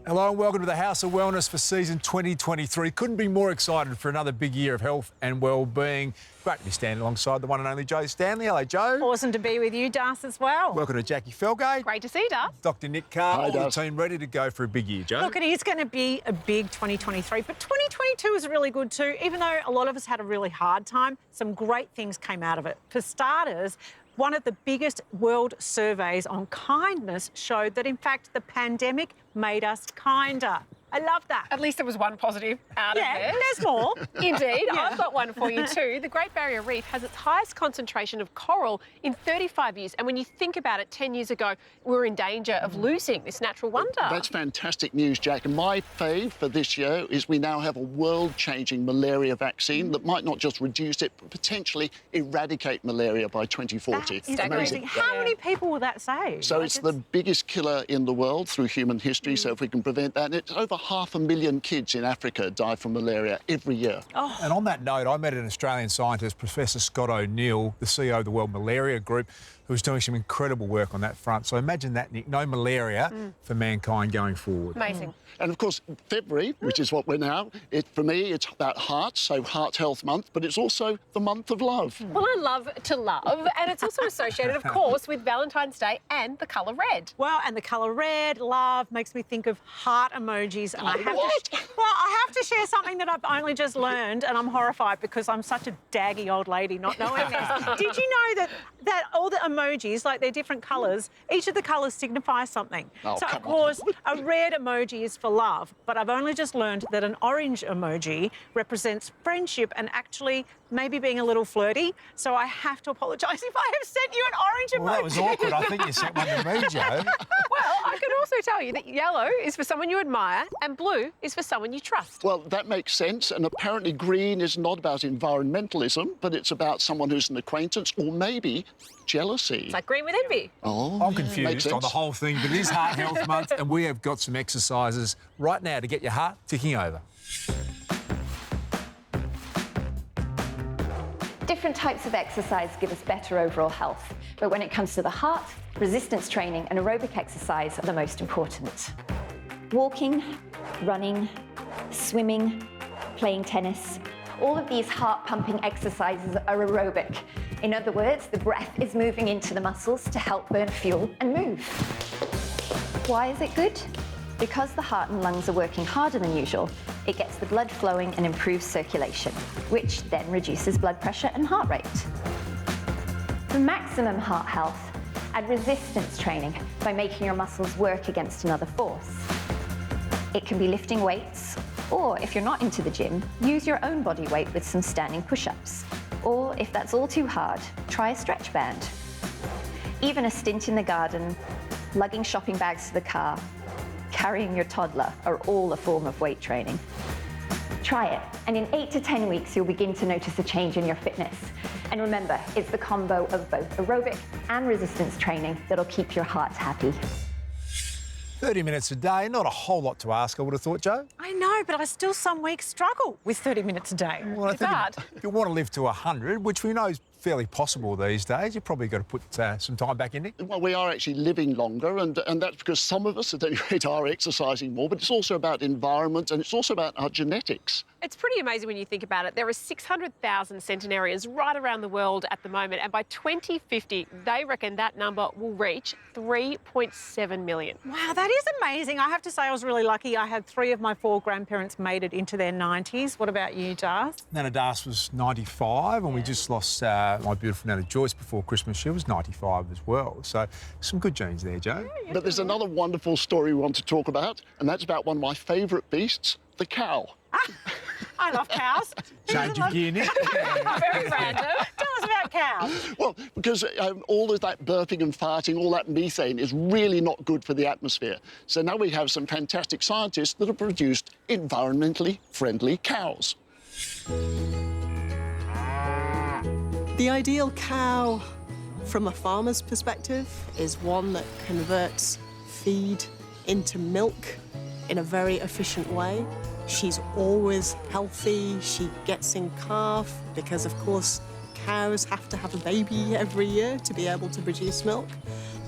Hello and welcome to the House of Wellness for season 2023. Couldn't be more excited for another big year of health and well-being. Great to be standing alongside the one and only Joe Stanley. Hello, Joe. Awesome to be with you, Darcy, as well. Welcome to Jacqui Felgate. Great to see you, Darcy. Dr. Nick Carr. Hi, all the Darcy. team ready to go for a big year, Joe. Look, it is going to be a big 2023, but 2022 is really good too. Even though a lot of us had a really hard time, some great things came out of it. For starters, one of the biggest world surveys on kindness showed that, in fact, the pandemic made us kinder. I love that. At least there was one positive out of Yeah, there. there's more. Indeed. Yeah. I've got one for you too. The Great Barrier Reef has its highest concentration of coral in 35 years. And when you think about it, 10 years ago, we were in danger of losing this natural wonder. That's fantastic news, Jack. And my fave for this year is we now have a world-changing malaria vaccine that might not just reduce it, but potentially eradicate malaria by 2040. That is amazing. How many people will that save? So it's the biggest killer in the world through human history. So if we can prevent that, and it's over 500,000 kids in Africa die from malaria every year. Oh. And on that note, I met an Australian scientist, Professor Scott O'Neill, the CEO of the World Malaria Group, who's doing some incredible work on that front. So imagine that, Nick, no malaria for mankind going forward. Amazing. And of course, February, which is what we're now, for me, it's about heart, so Heart Health Month, but it's also the month of love. Well, I love to love, and it's also associated, of course, with Valentine's Day and the colour red. Well, and the colour red, love, makes me think of heart emojis. And I have to share something that I've only just learned, and I'm horrified because I'm such a daggy old lady not knowing this. Did you know that all the emojis, like they're different colours, each of the colours signifies something? Oh, so, come of course, a red emoji is for love, but I've only just learned that an orange emoji represents friendship and actually maybe being a little flirty. So I have to apologise if I have sent you an orange emoji. Well, that was awkward. I think you sent one to me, Joe. Well, I can also tell you that yellow is for someone you admire and blue is for someone you trust. Well, that makes sense. And apparently green is not about environmentalism, but it's about someone who's an acquaintance or maybe jealousy. It's like green with envy. Oh, I'm makes confused on the sense. whole thing, but it is Heart Health Month, and we have got some exercises right now to get your heart ticking over. Different types of exercise give us better overall health, but when it comes to the heart, resistance training and aerobic exercise are the most important. Walking, running, swimming, playing tennis, all of these heart-pumping exercises are aerobic. In other words, the breath is moving into the muscles to help burn fuel and move. Why is it good? Because the heart and lungs are working harder than usual, it gets the blood flowing and improves circulation, which then reduces blood pressure and heart rate. For maximum heart health, add resistance training by making your muscles work against another force. It can be lifting weights, or if you're not into the gym, use your own body weight with some standing push-ups. Or if that's all too hard, try a stretch band. Even a stint in the garden, lugging shopping bags to the car, carrying your toddler are all a form of weight training. Try it, and in 8 to 10 weeks, you'll begin to notice a change in your fitness. And remember, it's the combo of both aerobic and resistance training that'll keep your hearts happy. 30 minutes a day, not a whole lot to ask, I would have thought, Joe. I know, but I still some weeks struggle with 30 minutes a day. Well, I It's think hard. if you want to live to 100, which we know is fairly possible these days, you've probably got to put some time back in it. Well, we are actually living longer, and that's because some of us at any rate are exercising more, but it's also about environment and it's also about our genetics. It's pretty amazing when you think about it. There are 600,000 centenarians right around the world at the moment, and by 2050, they reckon that number will reach 3.7 million. Wow, that is amazing. I have to say I was really lucky. I had 3 of my 4 grandparents made it into their 90s. What about you, Darcy? Nana Das was 95, and we just lost my beautiful Nana Joyce before Christmas. She was 95 as well. So some good genes there, Joe. But there's another wonderful story we want to talk about, and that's about one of my favourite beasts, the cow. I love cows. Change of gear, Nick. Very random. Tell us about cows. Well, because all of that burping and farting, all that methane is really not good for the atmosphere. So now we have some fantastic scientists that have produced environmentally friendly cows. The ideal cow, from a farmer's perspective, is one that converts feed into milk in a very efficient way. She's always healthy, she gets in calf, because of course cows have to have a baby every year to be able to produce milk.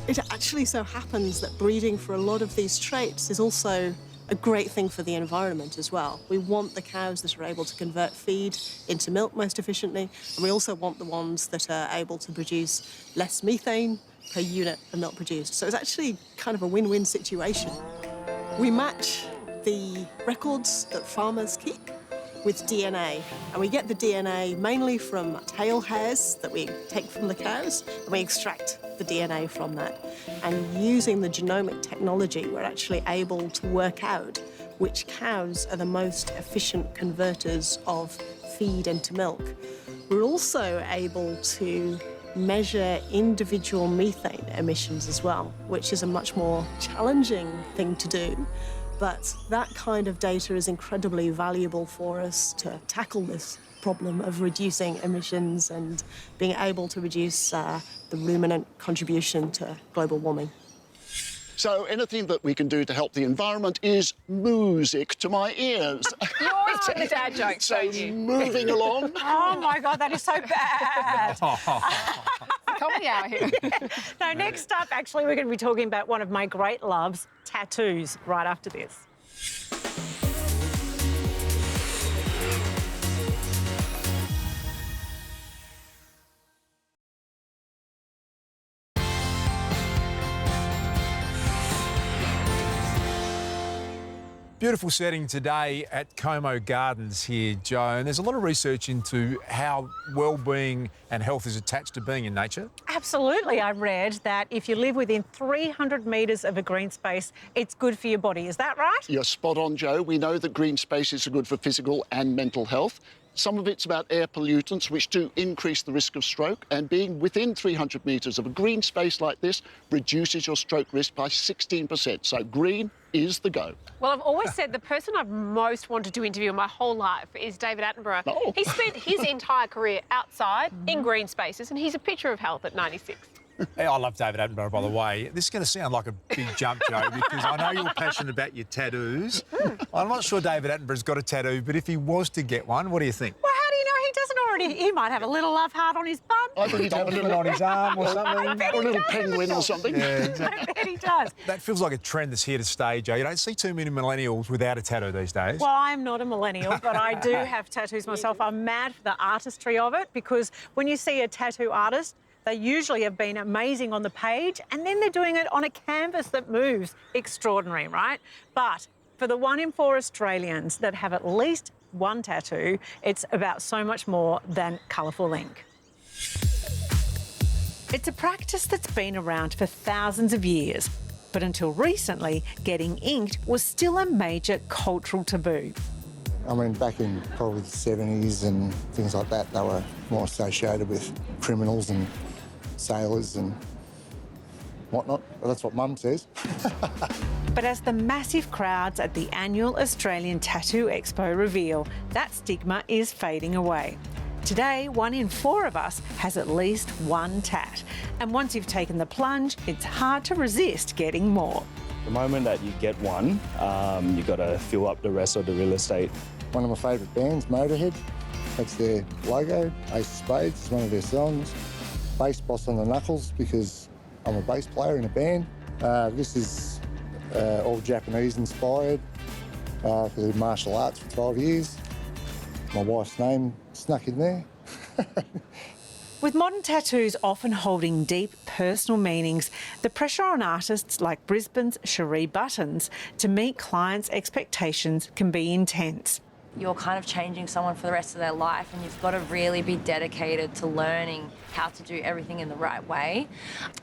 It actually so happens that breeding for a lot of these traits is also a great thing for the environment as well. We want the cows that are able to convert feed into milk most efficiently, and we also want the ones that are able to produce less methane per unit of milk produced. So it's actually kind of a win-win situation. We match the records that farmers keep with DNA, and we get the DNA mainly from tail hairs that we take from the cows, and we extract the DNA from that. And using the genomic technology, we're actually able to work out which cows are the most efficient converters of feed into milk. We're also able to measure individual methane emissions as well, which is a much more challenging thing to do. But that kind of data is incredibly valuable for us to tackle this problem of reducing emissions and being able to reduce the ruminant contribution to global warming. So anything that we can do to help the environment is music to my ears. You always do the dad jokes, So don't you? moving along. Oh, my God, that is so bad. Comedy hour here. Now, next up, actually, we're going to be talking about one of my great loves, tattoos, right after this. Beautiful setting today at Como Gardens here, Joe, and there's a lot of research into how well-being and health is attached to being in nature. Absolutely. I read that if you live within 300 metres of a green space, it's good for your body. Is that right? You're spot on, Joe. We know that green spaces are good for physical and mental health. Some of it's about air pollutants, which do increase the risk of stroke, and being within 300 metres of a green space like this reduces your stroke risk by 16%. So green is the go. Well, I've always said the person I've most wanted to interview in my whole life is David Attenborough. Oh. He spent his entire career outside in green spaces, and he's a picture of health at 96. Hey, I love David Attenborough, by the way. This is going to sound like a big jump, Joe, because I know you're passionate about your tattoos. I'm not sure David Attenborough's got a tattoo, but if he was to get one, what do you think? Well, how do you know he doesn't already? He might have a little love heart on his bum. I think he'd have a Dolphin little, on his arm or something. or a little penguin or something. Yeah, exactly. I bet he does. That feels like a trend that's here to stay, Joe. You don't see too many millennials without a tattoo these days. Well, I'm not a millennial, but I do have tattoos myself. I'm mad for the artistry of it, because when you see a tattoo artist, they usually have been amazing on the page, and then they're doing it on a canvas that moves. Extraordinary, right? But for the 1 in 4 Australians that have at least one tattoo, it's about so much more than colourful ink. It's a practice that's been around for thousands of years, but until recently, getting inked was still a major cultural taboo. I mean, back in probably the 70s and things like that, they were more associated with criminals and sailors and whatnot. Well, that's what Mum says. But as the massive crowds at the annual Australian Tattoo Expo reveal, that stigma is fading away. Today, 1 in 4 of us has at least one tat. And once you've taken the plunge, it's hard to resist getting more. The moment that you get one, you've got to fill up the rest of the real estate. One of my favourite bands, Motorhead, that's their logo. Ace of Spades is one of their songs. Bass Boss on the Knuckles, because I'm a bass player in a band. This is all Japanese inspired, because I did martial arts for 12 years. My wife's name snuck in there. With modern tattoos often holding deep personal meanings, the pressure on artists like Brisbane's Cherie Buttons to meet clients' expectations can be intense. You're kind of changing someone for the rest of their life, and you've got to really be dedicated to learning how to do everything in the right way.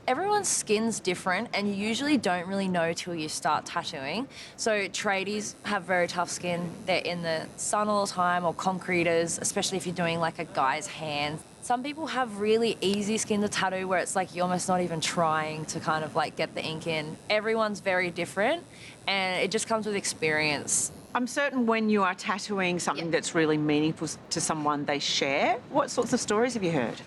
Everyone's skin's different, and you usually don't really know till you start tattooing. So tradies have very tough skin. They're in the sun all the time, or concreters, especially if you're doing like a guy's hand. Some people have really easy skin to tattoo where it's like you're almost not even trying to kind of like get the ink in. Everyone's very different, and it just comes with experience. I'm certain when you are tattooing something that's really meaningful to someone, they share. What sorts of stories have you heard?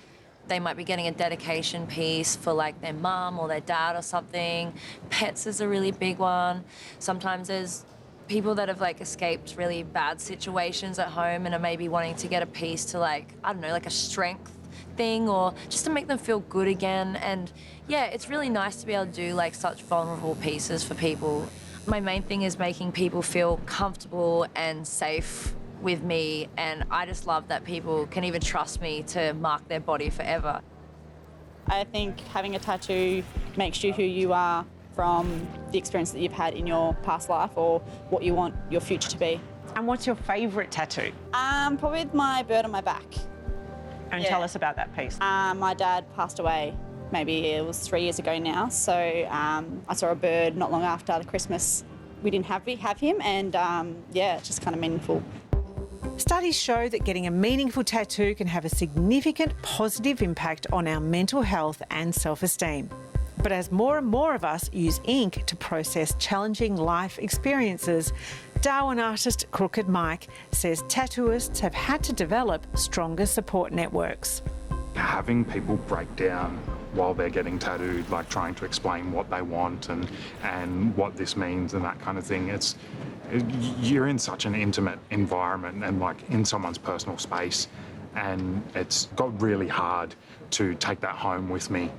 They might be getting a dedication piece for like their mum or their dad or something. Pets is a really big one. Sometimes there's people that have like escaped really bad situations at home and are maybe wanting to get a piece to like, I don't know, like a strength thing, or just to make them feel good again. And yeah, it's really nice to be able to do like such vulnerable pieces for people. My main thing is making people feel comfortable and safe with me, and I just love that people can even trust me to mark their body forever. I think having a tattoo makes you who you are from the experience that you've had in your past life or what you want your future to be. And what's your favourite tattoo? Probably my bird on my back. And tell us about that piece. My dad passed away, maybe it was 3 years ago now, so I saw a bird not long after the Christmas we didn't have him, and yeah, it's just kind of meaningful. Studies show that getting a meaningful tattoo can have a significant positive impact on our mental health and self-esteem. But as more and more of us use ink to process challenging life experiences, Darwin artist Crooked Mike says tattooists have had to develop stronger support networks. Having people break down while they're getting tattooed, like trying to explain what they want and what this means and that kind of thing, you're in such an intimate environment and like in someone's personal space, and it's got really hard to take that home with me.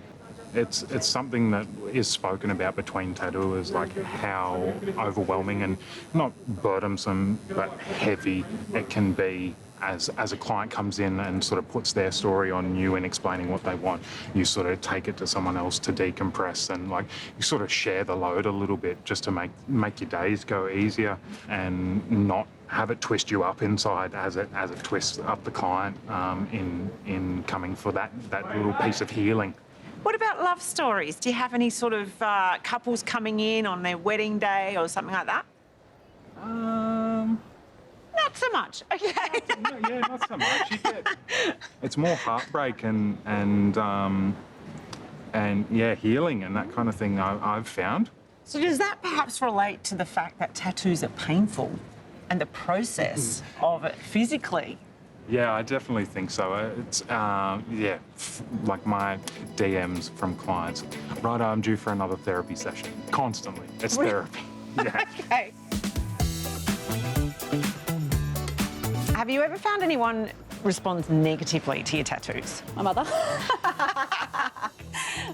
It's something that is spoken about between tattooers, like how overwhelming and not burdensome but heavy it can be as a client comes in and sort of puts their story on you and explaining what they want. You sort of take it to someone else to decompress, and like you sort of share the load a little bit just to make your days go easier and not have it twist you up inside as it twists up the client in coming for that little piece of healing. What about love stories? Do you have any sort of couples coming in on their wedding day or something like that? Not so much. Okay. Yeah, not so much. It's more heartbreak and yeah, healing and that kind of thing I've found. So does that perhaps relate to the fact that tattoos are painful and the process of it physically? Yeah, I definitely think so. It's, yeah, like my DMs from clients. Right, I'm due for another therapy session. Constantly. It's therapy. Yeah. Okay. Have you ever found anyone responds negatively to your tattoos? My mother.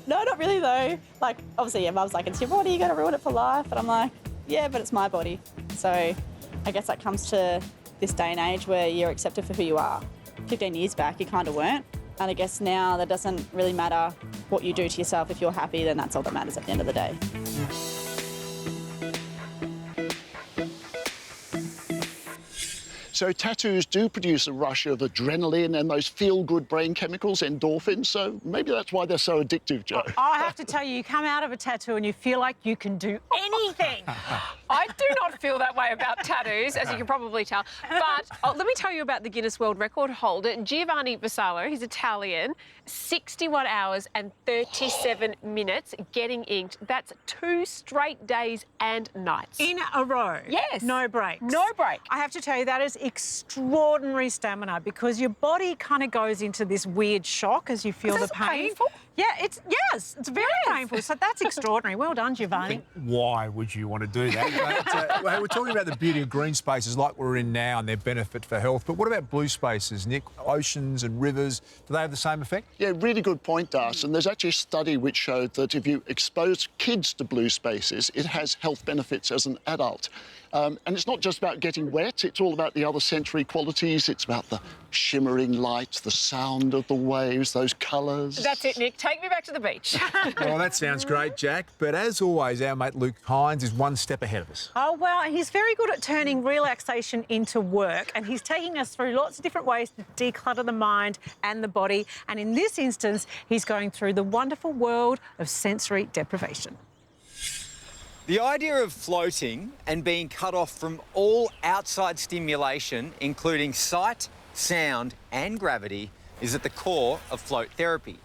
No, not really though. Like, obviously, yeah, Mum's like, it's your body, you gotta ruin it for life. And I'm like, yeah, but it's my body. So I guess that comes to this day and age where you're accepted for who you are. 15 years back, you kind of weren't. And I guess now that doesn't really matter what you do to yourself. If you're happy, then that's all that matters at the end of the day. So tattoos do produce a rush of adrenaline and those feel-good brain chemicals, endorphins, so maybe that's why they're so addictive, Jo. I have to tell you, you come out of a tattoo and you feel like you can do anything. I do not feel that way about tattoos, as you can probably tell. But let me tell you about the Guinness World Record holder, Giovanni Vassallo. He's Italian. 61 hours and 37 minutes getting inked. That's 2 straight days and nights. In a row? Yes. No breaks? No break. I have to tell you, that is extraordinary stamina, because your body kind of goes into this weird shock as you feel the pain. Painful? Yeah, it's very painful. So that's extraordinary. Well done, Giovanni. Why would you want to do that? But, we're talking about the beauty of green spaces like we're in now and their benefit for health. But what about blue spaces, Nick? Oceans and rivers, do they have the same effect? Yeah, really good point, Darcy. And there's actually a study which showed that if you expose kids to blue spaces, it has health benefits as an adult. And it's not just about getting wet, it's all about the other sensory qualities. It's about the shimmering lights, the sound of the waves, those colours. That's it, Nick. Take me back to the beach. Well, that sounds great, Jack. But as always, our mate Luke Hines is one step ahead of us. Oh, well, he's very good at turning relaxation into work, and he's taking us through lots of different ways to declutter the mind and the body. And in this instance, he's going through the wonderful world of sensory deprivation. The idea of floating and being cut off from all outside stimulation, including sight, sound and gravity, is at the core of float therapy.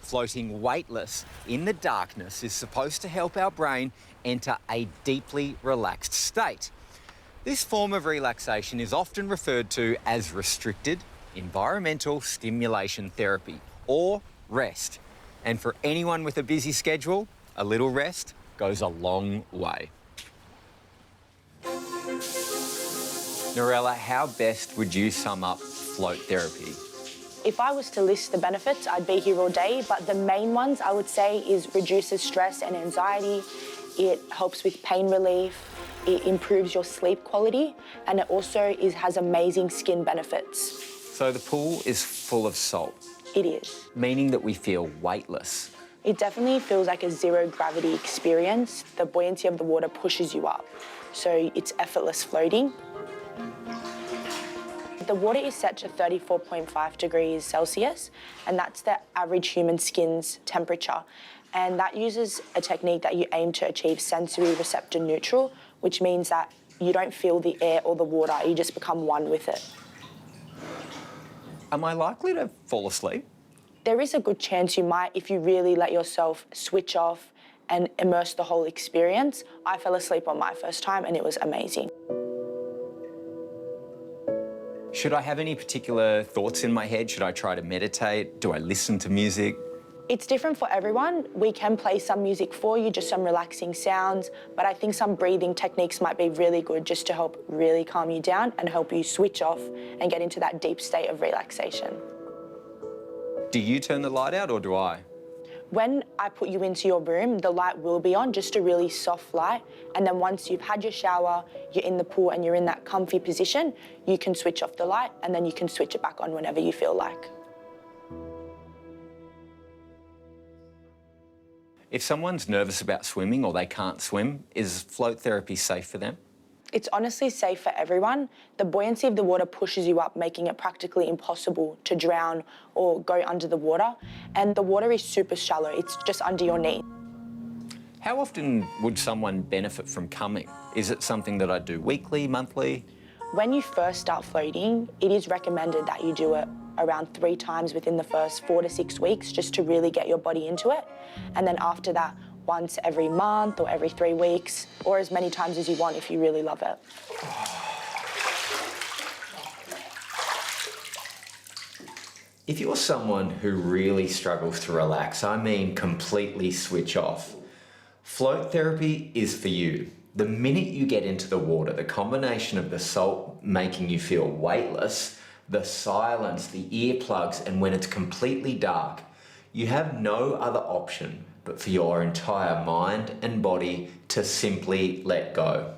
Floating weightless in the darkness is supposed to help our brain enter a deeply relaxed state. This form of relaxation is often referred to as restricted environmental stimulation therapy, or REST. And for anyone with a busy schedule, a little rest goes a long way. Norella, how best would you sum up float therapy? If I was to list the benefits, I'd be here all day, but the main ones I would say is reduces stress and anxiety, it helps with pain relief, It improves your sleep quality, and it also has amazing skin benefits. So the pool is full of salt, It is. meaning that we feel weightless. It definitely feels like a zero gravity experience. The buoyancy of the water pushes you up, so it's effortless floating. The water is set to 34.5 degrees Celsius, and that's the average human skin's temperature. And that uses a technique that you aim to achieve sensory receptor neutral, which means that you don't feel the air or the water, you just become one with it. Am I likely to fall asleep? There is a good chance you might if you really let yourself switch off and immerse the whole experience. I fell asleep on my first time and it was amazing. Should I have any particular thoughts in my head? Should I try to meditate? Do I listen to music? It's different for everyone. We can play some music for you, just some relaxing sounds, but I think some breathing techniques might be really good just to help really calm you down and help you switch off and get into that deep state of relaxation. Do you turn the light out or do I? When I put you into your room, the light will be on, just a really soft light. And then once you've had your shower, you're in the pool and you're in that comfy position, you can switch off the light and then you can switch it back on whenever you feel like. If someone's nervous about swimming or they can't swim, is float therapy safe for them? It's honestly safe for everyone. The buoyancy of the water pushes you up, making it practically impossible to drown or go under the water. And the water is super shallow. It's just under your knee. How often would someone benefit from coming? Is it something that I do weekly, monthly? When you first start floating, it is recommended that you do it around 3 times within the first 4 to 6 weeks, just to really get your body into it. And then after that, once every month or every 3 weeks, or as many times as you want if you really love it. If you're someone who really struggles to relax, I mean completely switch off, float therapy is for you. The minute you get into the water, the combination of the salt making you feel weightless, the silence, the earplugs, and when it's completely dark, you have no other option but for your entire mind and body to simply let go.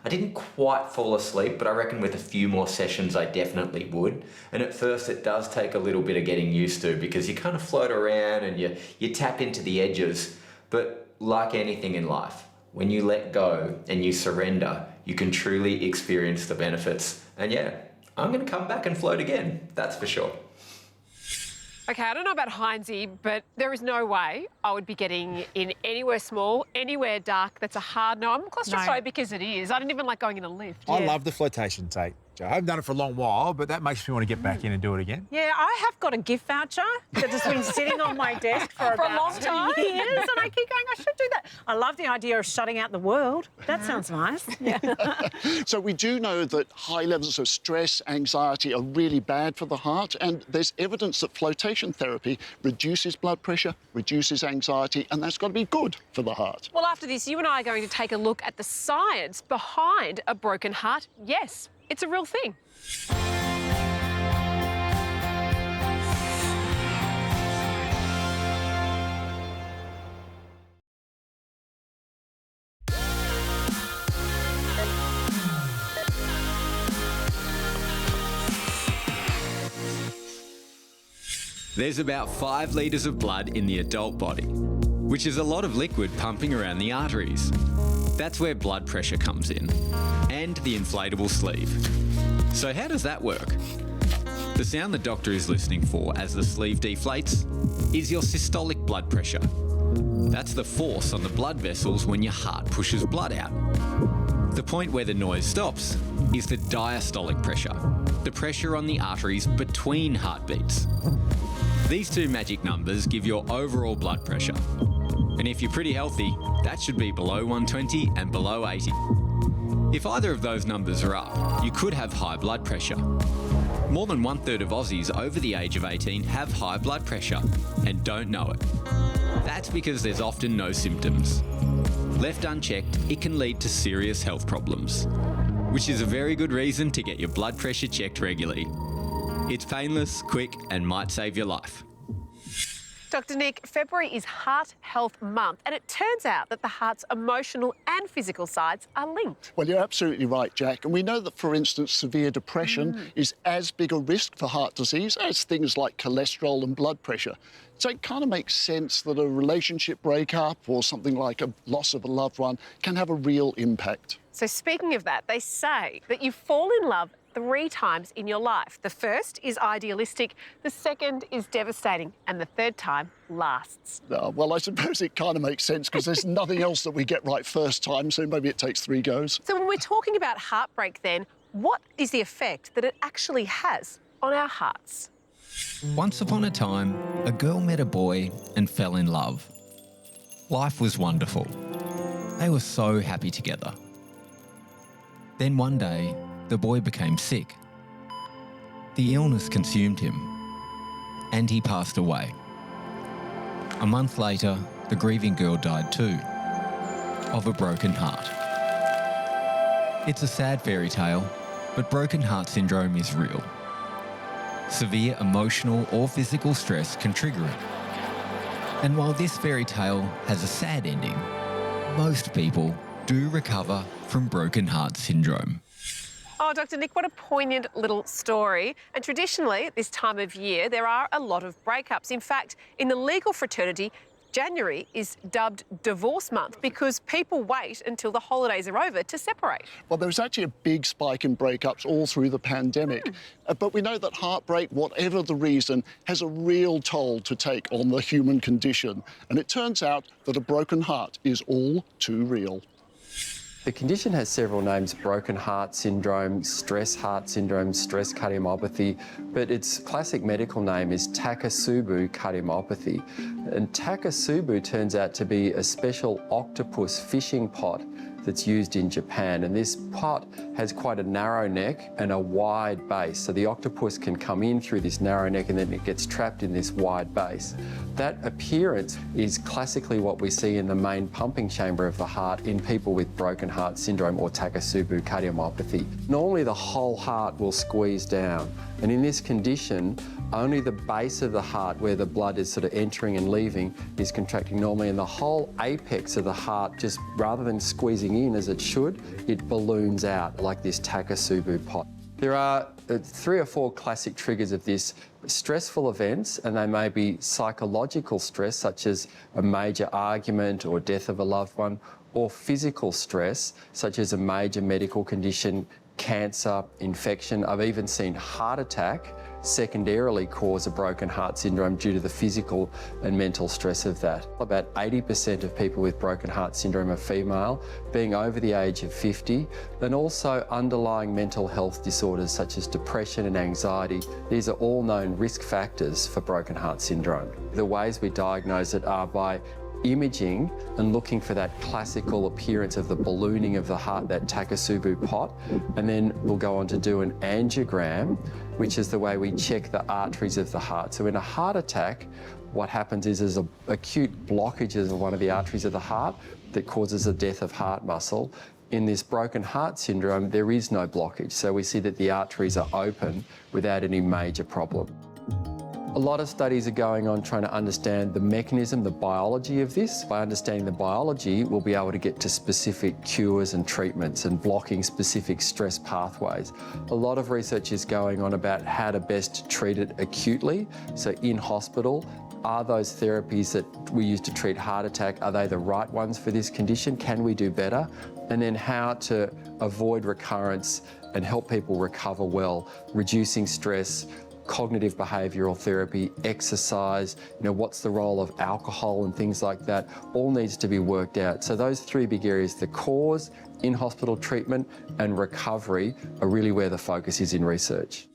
I didn't quite fall asleep, but I reckon with a few more sessions I definitely would. And at first it does take a little bit of getting used to because you kind of float around and you tap into the edges. But like anything in life, when you let go and you surrender, you can truly experience the benefits. And yeah, I'm gonna come back and float again, that's for sure. Okay, I don't know about Hinesy, but there is no way I would be getting in anywhere small, anywhere dark. That's a hard no. I'm claustrophobic as it is. I don't even like going in a lift. I love the flotation tape, Joe. I haven't done it for a long while, but that makes me want to get back in and do it again. Yeah, I have got a gift voucher that has been sitting on my desk for about a long time. 2 years, and I keep going, I should do that. I love the idea of shutting out the world. That sounds nice. Yeah. So we do know that high levels of stress, anxiety are really bad for the heart, and there's evidence that flotation therapy reduces blood pressure, reduces anxiety, and that's got to be good for the heart. Well, after this, you and I are going to take a look at the science behind a broken heart. Yes, it's a real thing. There's about 5 litres of blood in the adult body, which is a lot of liquid pumping around the arteries. That's where blood pressure comes in, and the inflatable sleeve. So how does that work? The sound the doctor is listening for as the sleeve deflates is your systolic blood pressure. That's the force on the blood vessels when your heart pushes blood out. The point where the noise stops is the diastolic pressure, the pressure on the arteries between heartbeats. These two magic numbers give your overall blood pressure. And if you're pretty healthy, that should be below 120 and below 80. If either of those numbers are up, you could have high blood pressure. More than 1/3 of Aussies over the age of 18 have high blood pressure and don't know it. That's because there's often no symptoms. Left unchecked, it can lead to serious health problems, which is a very good reason to get your blood pressure checked regularly. It's painless, quick, and might save your life. Dr. Nick, February is Heart Health Month, and it turns out that the heart's emotional and physical sides are linked. Well, you're absolutely right, Jack. And we know that, for instance, severe depression is as big a risk for heart disease as things like cholesterol and blood pressure. So it kind of makes sense that a relationship breakup or something like a loss of a loved one can have a real impact. So speaking of that, they say that you fall in love 3 times in your life. The first is idealistic, the second is devastating, and the third time lasts. Well, I suppose it kind of makes sense because there's nothing else that we get right first time, so maybe it takes 3 goes. So when we're talking about heartbreak then, what is the effect that it actually has on our hearts? Once upon a time, a girl met a boy and fell in love. Life was wonderful. They were so happy together. Then one day, the boy became sick. The illness consumed him, and he passed away. A month later, the grieving girl died too, of a broken heart. It's a sad fairy tale, but broken heart syndrome is real. Severe emotional or physical stress can trigger it. And while this fairy tale has a sad ending, most people do recover from broken heart syndrome. Oh, Dr. Nick, what a poignant little story. And traditionally, at this time of year, there are a lot of breakups. In fact, in the legal fraternity, January is dubbed divorce month because people wait until the holidays are over to separate. Well, there was actually a big spike in breakups all through the pandemic. But we know that heartbreak, whatever the reason, has a real toll to take on the human condition. And it turns out that a broken heart is all too real. The condition has several names: broken heart syndrome, stress heart syndrome, stress cardiomyopathy, but its classic medical name is Takotsubo cardiomyopathy. And Takotsubo turns out to be a special octopus fishing pot that's used in Japan. And this pot has quite a narrow neck and a wide base. So the octopus can come in through this narrow neck and then it gets trapped in this wide base. That appearance is classically what we see in the main pumping chamber of the heart in people with broken heart syndrome or Takotsubo cardiomyopathy. Normally the whole heart will squeeze down. And in this condition, only the base of the heart, where the blood is sort of entering and leaving, is contracting normally, and the whole apex of the heart, just rather than squeezing in as it should, it balloons out like this Takotsubo pot. There are 3 or 4 classic triggers of this: stressful events, and they may be psychological stress, such as a major argument or death of a loved one, or physical stress, such as a major medical condition, cancer, infection. I've even seen heart attack secondarily cause a broken heart syndrome due to the physical and mental stress of that. About 80% of people with broken heart syndrome are female, being over the age of 50, and also underlying mental health disorders such as depression and anxiety. These are all known risk factors for broken heart syndrome. The ways we diagnose it are by imaging and looking for that classical appearance of the ballooning of the heart, that Takotsubo pot, and then we'll go on to do an angiogram, which is the way we check the arteries of the heart. So in a heart attack, what happens is there's acute blockages of one of the arteries of the heart that causes a death of heart muscle. In this broken heart syndrome, there is no blockage, so we see that the arteries are open without any major problem. A lot of studies are going on trying to understand the mechanism, the biology of this. By understanding the biology, we'll be able to get to specific cures and treatments and blocking specific stress pathways. A lot of research is going on about how to best treat it acutely. So in hospital, are those therapies that we use to treat heart attack, are they the right ones for this condition? Can we do better? And then how to avoid recurrence and help people recover well, reducing stress, cognitive behavioural therapy, exercise, what's the role of alcohol and things like that, all needs to be worked out. So those 3 big areas, the cause, in-hospital treatment and recovery, are really where the focus is in research.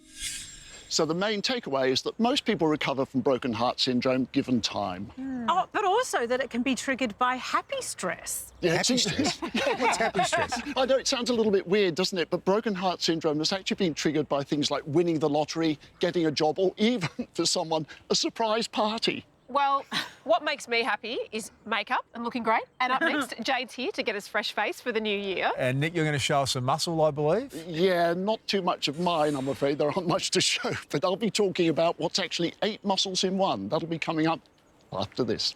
So the main takeaway is that most people recover from broken heart syndrome given time. Oh, but also that it can be triggered by happy stress. Yeah, Happy stress? What's happy stress? I know it sounds a little bit weird, doesn't it? But broken heart syndrome has actually been triggered by things like winning the lottery, getting a job, or even, for someone, a surprise party. Well, what makes me happy is makeup and looking great. And up next, Jade's here to get us fresh face for the new year. And Nick, you're going to show us some muscle, I believe? Yeah, not too much of mine, I'm afraid. There aren't much to show. But I'll be talking about what's actually 8 muscles in one. That'll be coming up after this.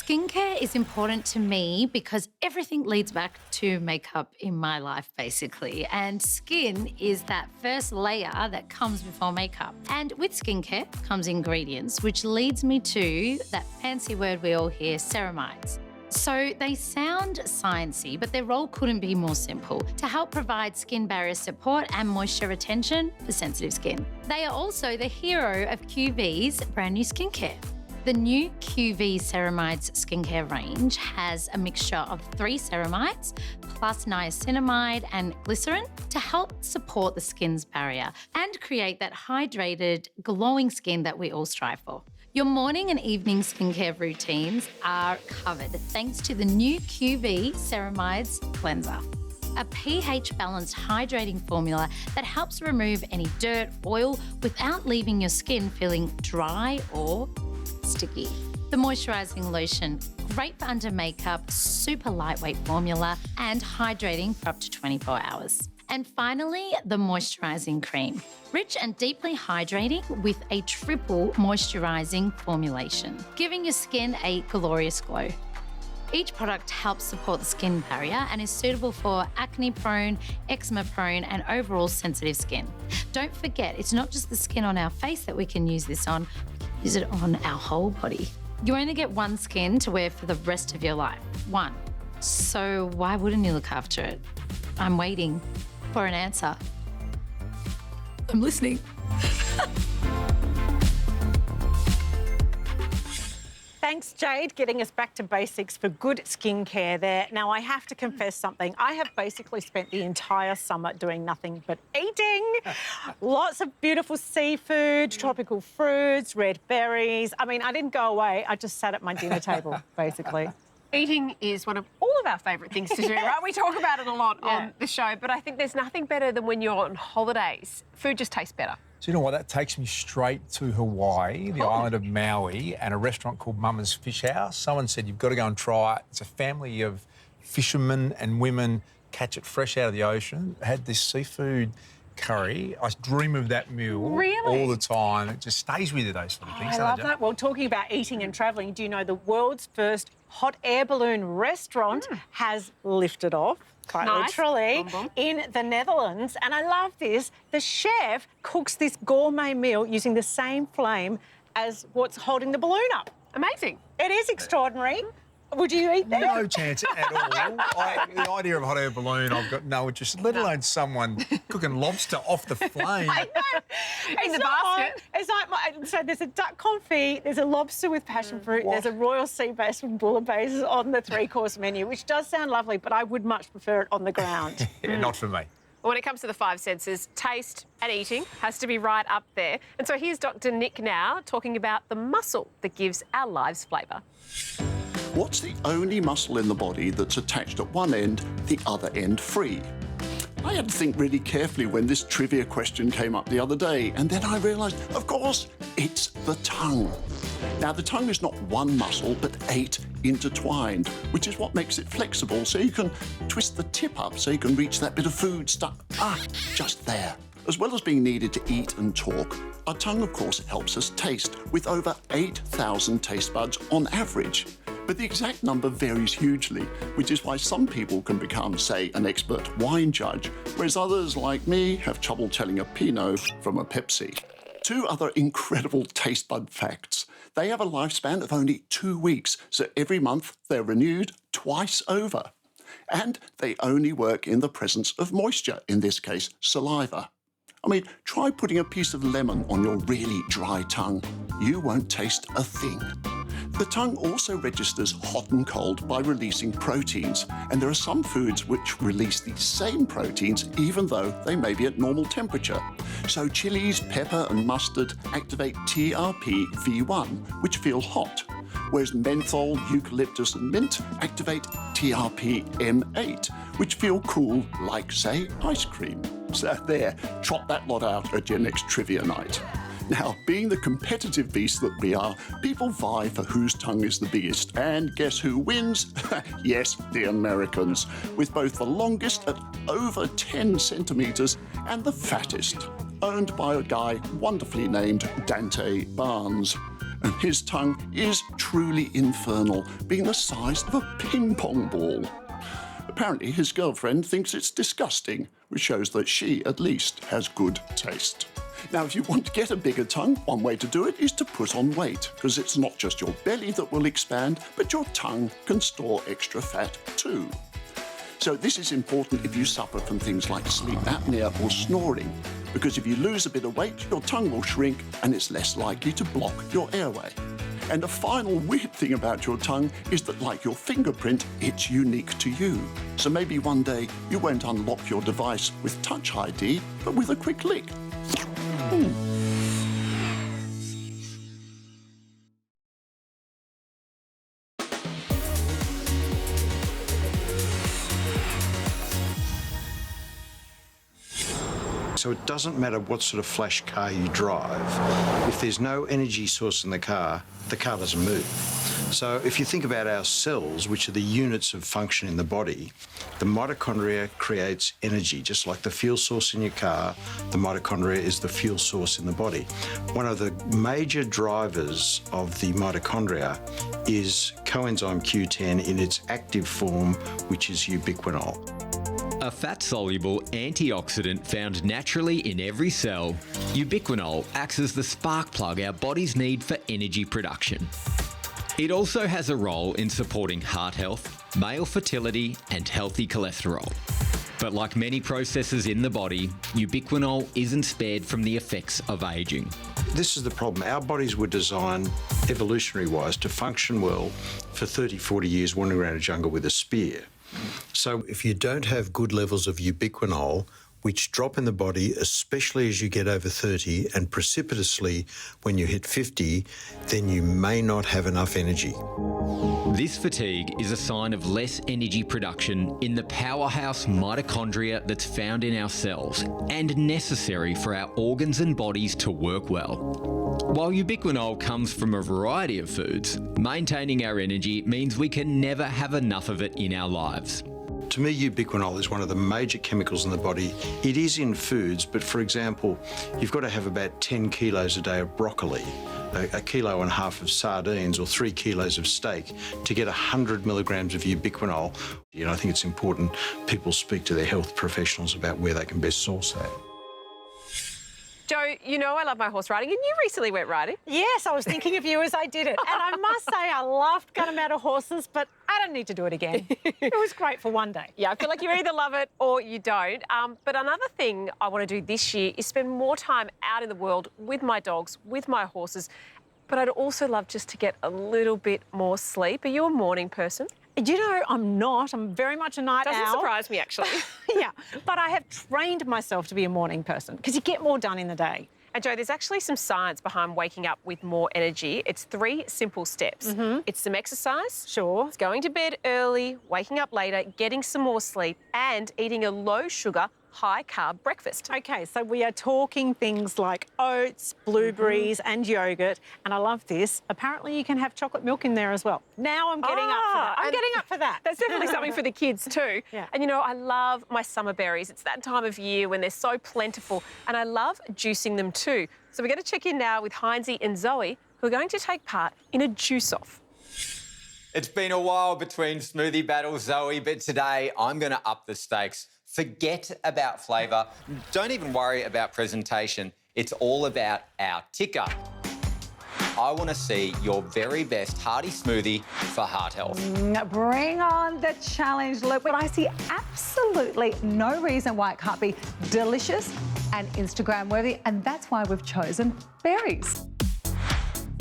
Skincare is important to me because everything leads back to makeup in my life, basically. And skin is that first layer that comes before makeup. And with skincare comes ingredients, which leads me to that fancy word we all hear, ceramides. So they sound sciencey, but their role couldn't be more simple: to help provide skin barrier support and moisture retention for sensitive skin. They are also the hero of QV's brand new skincare. The new QV Ceramides skincare range has a mixture of 3 ceramides plus niacinamide and glycerin to help support the skin's barrier and create that hydrated, glowing skin that we all strive for. Your morning and evening skincare routines are covered thanks to the new QV Ceramides cleanser, a pH-balanced hydrating formula that helps remove any dirt, oil without leaving your skin feeling dry or sticky. The moisturising lotion, great for under makeup, super lightweight formula and hydrating for up to 24 hours. And finally, the moisturising cream, rich and deeply hydrating with a triple moisturising formulation, giving your skin a glorious glow. Each product helps support the skin barrier and is suitable for acne-prone, eczema-prone and overall sensitive skin. Don't forget, it's not just the skin on our face that we can use this on, we can use it on our whole body. You only get one skin to wear for the rest of your life. One. So why wouldn't you look after it? I'm waiting for an answer. I'm listening. Thanks, Jade, getting us back to basics for good skincare there. Now, I have to confess something. I have basically spent the entire summer doing nothing but eating. Lots of beautiful seafood, tropical fruits, red berries. I mean, I didn't go away. I just sat at my dinner table, basically. Eating is one of all of our favourite things to do, right? We talk about it a lot on the show, but I think there's nothing better than when you're on holidays. Food just tastes better. Do you know what? That takes me straight to Hawaii, the island of Maui, and a restaurant called Mama's Fish House. Someone said, you've got to go and try it. It's a family of fishermen and women, catch it fresh out of the ocean. Had this seafood curry. I dream of that meal all the time. It just stays with you, those sort of things. I love that. Well, talking about eating and travelling, do you know the world's first hot air balloon restaurant has lifted off? Quite literally, in the Netherlands. And I love this. The chef cooks this gourmet meal using the same flame as what's holding the balloon up. Amazing. It is extraordinary. Would you eat that? No chance at all. The idea of a hot air balloon, I've got no interest, let alone someone cooking lobster off the flame. I know. In the basket. It's like, so there's a duck confit, there's a lobster with passion fruit, there's a royal sea bass with bouillabaisse on the 3-course menu, which does sound lovely, but I would much prefer it on the ground. Not for me. When it comes to the 5 senses, taste and eating has to be right up there. And so here's Dr. Nick now talking about the muscle that gives our lives flavour. What's the only muscle in the body that's attached at one end, the other end free? I had to think really carefully when this trivia question came up the other day, and then I realised, of course, it's the tongue. Now, the tongue is not one muscle, but 8 intertwined, which is what makes it flexible, so you can twist the tip up so you can reach that bit of food stuck, just there. As well as being needed to eat and talk, our tongue, of course, helps us taste, with over 8,000 taste buds on average. But the exact number varies hugely, which is why some people can become, say, an expert wine judge, whereas others, like me, have trouble telling a Pinot from a Pepsi. 2 other incredible taste bud facts. They have a lifespan of only 2 weeks, so every month they're renewed twice over. And they only work in the presence of moisture, in this case, saliva. I mean, try putting a piece of lemon on your really dry tongue. You won't taste a thing. The tongue also registers hot and cold by releasing proteins, and there are some foods which release these same proteins even though they may be at normal temperature. So chilies, pepper and mustard activate TRPV1, which feel hot, whereas menthol, eucalyptus and mint activate TRPM8, which feel cool like, say, ice cream. So there, trot that lot out at your next trivia night. Now, being the competitive beast that we are, people vie for whose tongue is the biggest. And guess who wins? Yes, the Americans, with both the longest at over 10 centimetres and the fattest, owned by a guy wonderfully named Dante Barnes. And his tongue is truly infernal, being the size of a ping-pong ball. Apparently, his girlfriend thinks it's disgusting, which shows that she, at least, has good taste. Now, if you want to get a bigger tongue, one way to do it is to put on weight, because it's not just your belly that will expand, but your tongue can store extra fat too. So this is important if you suffer from things like sleep apnea or snoring, because if you lose a bit of weight, your tongue will shrink and it's less likely to block your airway. And a final weird thing about your tongue is that, like your fingerprint, it's unique to you. So maybe one day you won't unlock your device with Touch ID, but with a quick lick. So it doesn't matter what sort of flash car you drive. If there's no energy source in the car doesn't move. So if you think about our cells, which are the units of function in the body, the mitochondria creates energy. Just like the fuel source in your car, the mitochondria is the fuel source in the body. One of the major drivers of the mitochondria is coenzyme Q10 in its active form, which is ubiquinol. A fat-soluble antioxidant found naturally in every cell, ubiquinol acts as the spark plug our bodies need for energy production. It also has a role in supporting heart health, male fertility, and healthy cholesterol. But like many processes in the body, ubiquinol isn't spared from the effects of ageing. This is the problem. Our bodies were designed, evolutionary-wise, to function well for 30, 40 years wandering around a jungle with a spear. So if you don't have good levels of ubiquinol, which drop in the body, especially as you get over 30 and precipitously when you hit 50, then you may not have enough energy. This fatigue is a sign of less energy production in the powerhouse mitochondria that's found in our cells and necessary for our organs and bodies to work well. While ubiquinol comes from a variety of foods, maintaining our energy means we can never have enough of it in our lives. To me, ubiquinol is one of the major chemicals in the body. It is in foods, but for example, you've got to have about 10 kilos a day of broccoli, a kilo and a half of sardines, or 3 kilos of steak to get 100 milligrams of ubiquinol. You know, I think it's important people speak to their health professionals about where they can best source that. Jo, you know I love my horse riding, and you recently went riding. Yes, I was thinking of you as I did it. And I must say I loved Gunnamatta horses, but I don't need to do it again. It was great for one day. Yeah, I feel like you either love it or you don't. But another thing I want to do this year is spend more time out in the world with my dogs, with my horses. But I'd also love just to get a little bit more sleep. Are you a morning person? You know, I'm not. I'm very much a night owl. Doesn't surprise me, actually. Yeah, but I have trained myself to be a morning person because you get more done in the day. And Jo, there's actually some science behind waking up with more energy. It's 3 simple steps. It's some exercise. Sure. It's going to bed early, waking up later, getting some more sleep, and eating a low-sugar, high-carb breakfast. OK, so we are talking things like oats, blueberries and yoghurt. And I love this. Apparently you can have chocolate milk in there as well. Now I'm getting up for that. I'm getting up for that. That's definitely something for the kids too. Yeah. And, you know, I love my summer berries. It's that time of year when they're so plentiful. And I love juicing them too. So we're going to check in now with Hines and Zoe, who are going to take part in a juice-off. It's been a while between smoothie battles, Zoe, but today I'm going to up the stakes. Forget about flavour. Don't even worry about presentation. It's all about our ticker. I want to see your very best hearty smoothie for heart health. Bring on the challenge, Luke. But I see absolutely no reason why it can't be delicious and Instagram worthy, and that's why we've chosen berries.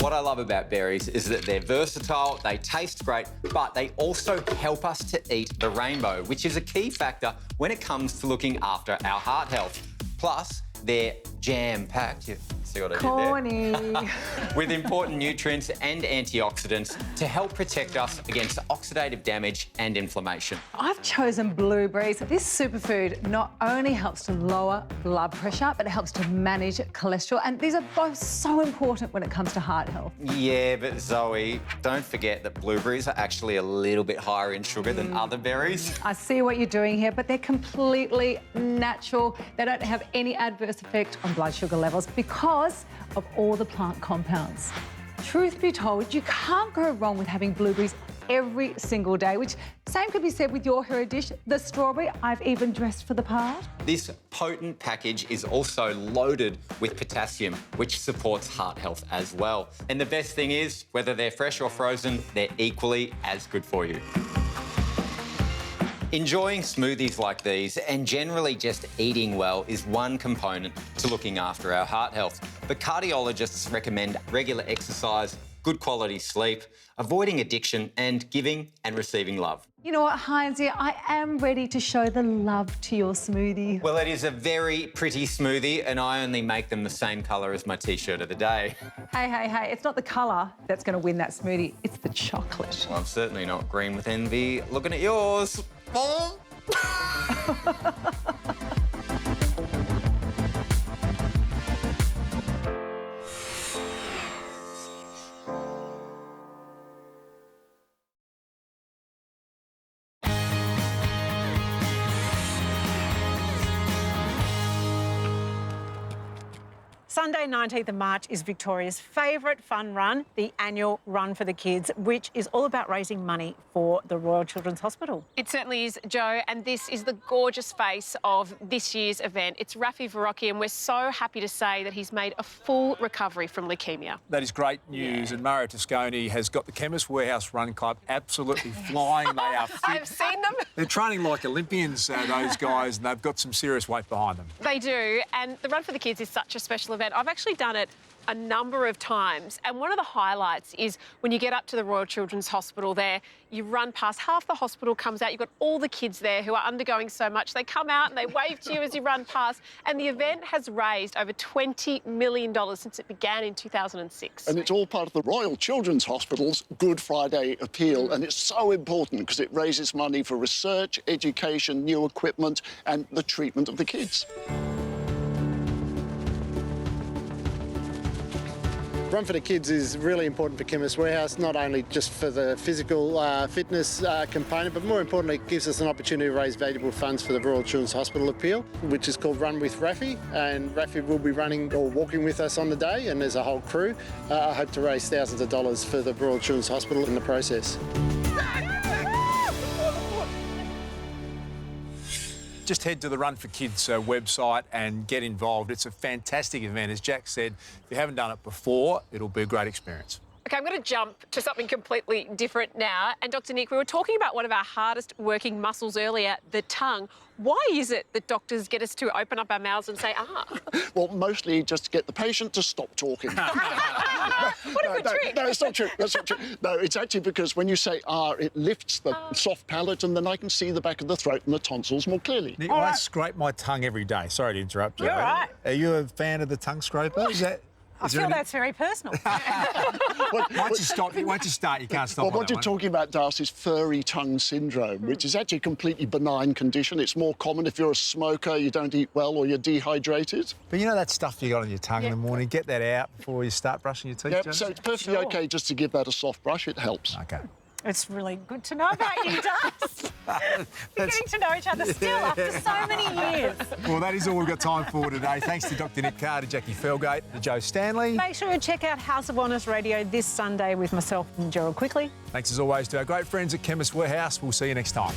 What I love about berries is that they're versatile, they taste great, but they also help us to eat the rainbow, which is a key factor when it comes to looking after our heart health. Plus, they're jam-packed. You See what I did Corny. there? With important nutrients and antioxidants to help protect us against oxidative damage and inflammation. I've chosen blueberries. This superfood not only helps to lower blood pressure, but it helps to manage cholesterol. And these are both so important when it comes to heart health. Yeah, but Zoe, don't forget that blueberries are actually a little bit higher in sugar than other berries. I see what you're doing here, but they're completely natural. They don't have any adverse effect on blood sugar levels because of all the plant compounds. Truth be told, you can't go wrong with having blueberries every single day, which same could be said with your hero dish, the strawberry. I've even dressed for the part. This potent package is also loaded with potassium, which supports heart health as well. And the best thing is, whether they're fresh or frozen, they're equally as good for you. Enjoying smoothies like these and generally just eating well is one component to looking after our heart health. But cardiologists recommend regular exercise, good quality sleep, avoiding addiction and giving and receiving love. You know what, Hines, I am ready to show the love to your smoothie. Well, it is a very pretty smoothie and I only make them the same colour as my T-shirt of the day. Hey, it's not the colour that's going to win that smoothie, it's the chocolate. Well, I'm certainly not green with envy looking at yours. Sunday, 19th of March, is Victoria's favourite fun run, the annual Run for the Kids, which is all about raising money for the Royal Children's Hospital. It certainly is, Jo, and this is the gorgeous face of this year's event. It's Rafi Verrocchi, and we're so happy to say that he's made a full recovery from leukaemia. That is great news, and Mario Tosconi has got the Chemist Warehouse Run Club absolutely flying. They are fit. I've seen them. They're training like Olympians, those guys, and they've got some serious weight behind them. They do, and the Run for the Kids is such a special event. I've actually done it a number of times, and one of the highlights is when you get up to the Royal Children's Hospital there, you run past, half the hospital comes out, you've got all the kids there who are undergoing so much. They come out and they wave to you as you run past, and the event has raised over $20 million since it began in 2006. And it's all part of the Royal Children's Hospital's Good Friday appeal, and it's so important because it raises money for research, education, new equipment and the treatment of the kids. Run for the Kids is really important for Chemist Warehouse, not only just for the physical fitness component, but more importantly, it gives us an opportunity to raise valuable funds for the Royal Children's Hospital appeal, which is called Run with Rafi, and Rafi will be running or walking with us on the day, and there's a whole crew. I hope to raise thousands of dollars for the Royal Children's Hospital in the process. Just head to the Run for Kids website and get involved. It's a fantastic event. As Jack said, if you haven't done it before, it'll be a great experience. OK, I'm going to jump to something completely different now. And Dr Nick, we were talking about one of our hardest working muscles earlier, the tongue. Why is it that doctors get us to open up our mouths and say, ah? Well, mostly just to get the patient to stop talking. What a good trick. No, it's not true. That's not true. No, it's actually because when you say ah, it lifts the soft palate and then I can see the back of the throat and the tonsils more clearly. Nick, I scrape my tongue every day. Sorry to interrupt you. You're right. Are you a fan of the tongue scraper? Is that... I feel that's very personal. Once you start, you can't stop. Well, what you're talking about, Darcy, is furry tongue syndrome, which is actually a completely benign condition. It's more common if you're a smoker, you don't eat well, or you're dehydrated. But you know that stuff you got on your tongue in the morning? Get that out before you start brushing your teeth, Yep, James? so it's perfectly OK just to give that a soft brush. It helps. OK. It's really good to know about you, Dust. We're getting to know each other still after so many years. Well, that is all we've got time for today. Thanks to Dr Nick Carr, to Jacqui Felgate, to Joe Stanley. Make sure you check out House of Honest Radio this Sunday with myself and Gerald Quickly. Thanks as always to our great friends at Chemist Warehouse. We'll see you next time.